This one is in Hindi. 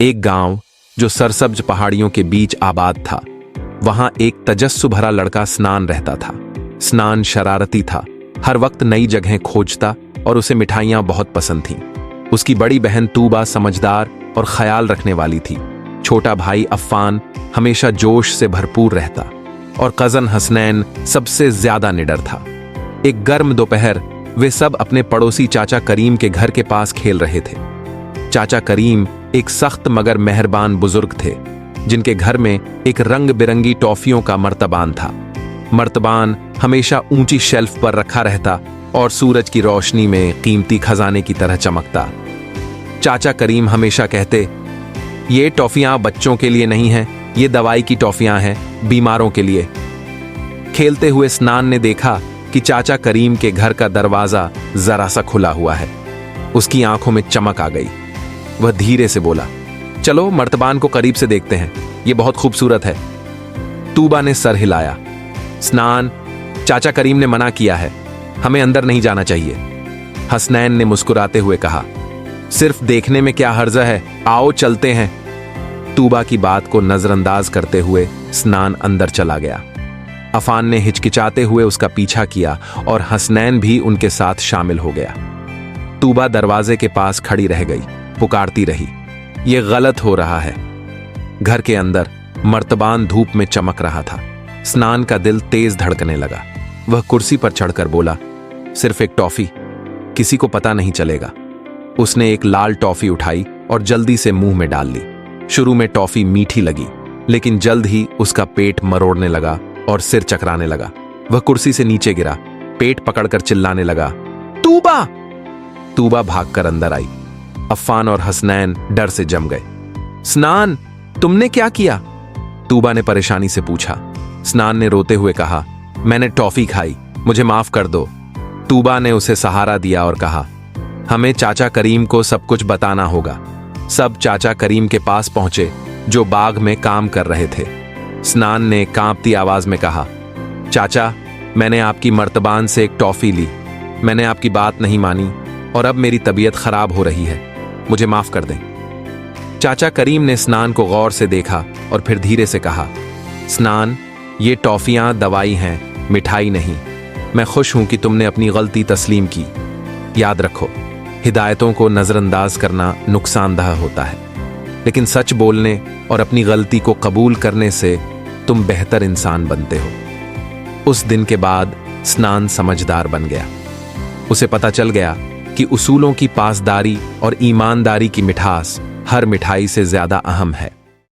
एक गांव जो सरसब्ज पहाड़ियों के बीच आबाद था, वहां एक तजस्सु भरा लड़का स्नान रहता था। स्नान शरारती था, हर वक्त नई जगहें खोजता और उसे मिठाइयां बहुत पसंद थीं। उसकी बड़ी बहन तूबा समझदार और ख्याल रखने वाली थी। छोटा भाई अफ़ान हमेशा जोश से भरपूर रहता और कज़न हसनैन सबसे ज्यादा निडर था। एक गर्म दोपहर वे सब अपने पड़ोसी चाचा करीम के घर के पास खेल रहे थे। चाचा करीम एक सख्त मगर मेहरबान बुजुर्ग थे, जिनके घर में एक रंग बिरंगी टॉफियों का मर्तबान था। मर्तबान हमेशा ऊंची शेल्फ पर रखा रहता और सूरज की रोशनी में कीमती खजाने की तरह चमकता। चाचा करीम हमेशा कहते, ये टॉफियां बच्चों के लिए नहीं हैं, ये दवाई की टॉफियां हैं, बीमारों के लिए। खेलते हुए स्नान ने देखा कि चाचा करीम के घर का दरवाजा जरा सा खुला हुआ है। उसकी आंखों में चमक आ गई। वह धीरे से बोला, चलो मर्तबान को करीब से देखते हैं, ये बहुत खूबसूरत है। तूबा ने सर हिलाया। स्नान, चाचा करीम ने मना किया है, हमें अंदर नहीं जाना चाहिए। हसनैन ने मुस्कुराते हुए कहा, सिर्फ देखने में क्या हर्ज है, आओ चलते हैं। तूबा की बात को नजरअंदाज करते हुए स्नान अंदर चला गया। अफ़ान ने हिचकिचाते हुए उसका पीछा किया और हसनैन भी उनके साथ शामिल हो गया। तूबा दरवाजे के पास खड़ी रह गई, पुकारती रही, ये गलत हो रहा है। घर के अंदर मर्तबान धूप में चमक रहा था। स्नान का दिल तेज धड़कने लगा। वह कुर्सी पर चढ़कर बोला, सिर्फ एक टॉफी, किसी को पता नहीं चलेगा। उसने एक लाल टॉफी उठाई और जल्दी से मुंह में डाल ली। शुरू में टॉफी मीठी लगी, लेकिन जल्द ही उसका पेट मरोड़ने लगा और सिर चकराने लगा। वह कुर्सी से नीचे गिरा, पेट पकड़कर चिल्लाने लगा, तूबा! तूबा भागकर अंदर आई। अफ़ान और हसनैन डर से जम गए। स्नान, तुमने क्या किया? तूबा ने परेशानी से पूछा। स्नान ने रोते हुए कहा, मैंने टॉफी खाई, मुझे माफ कर दो। तूबा ने उसे सहारा दिया और कहा, हमें चाचा करीम को सब कुछ बताना होगा। सब चाचा करीम के पास पहुंचे, जो बाग में काम कर रहे थे। स्नान ने कांपती आवाज में कहा, चाचा, मैंने आपकी मर्तबान से एक टॉफी ली, मैंने आपकी बात नहीं मानी और अब मेरी तबीयत खराब हो रही है, मुझे माफ कर दें। चाचा करीम ने स्नान को गौर से देखा और फिर धीरे से कहा, स्नान, ये टॉफियां दवाई हैं, मिठाई नहीं। मैं खुश हूं कि तुमने अपनी गलती तस्लीम की। याद रखो, हिदायतों को नजरअंदाज करना नुकसानदेह होता है, लेकिन सच बोलने और अपनी गलती को कबूल करने से तुम बेहतर इंसान बनते हो। उस दिन के बाद स्नान समझदार बन गया। उसे पता चल गया कि उसूलों की पासदारी और ईमानदारी की मिठास हर मिठाई से ज्यादा अहम है।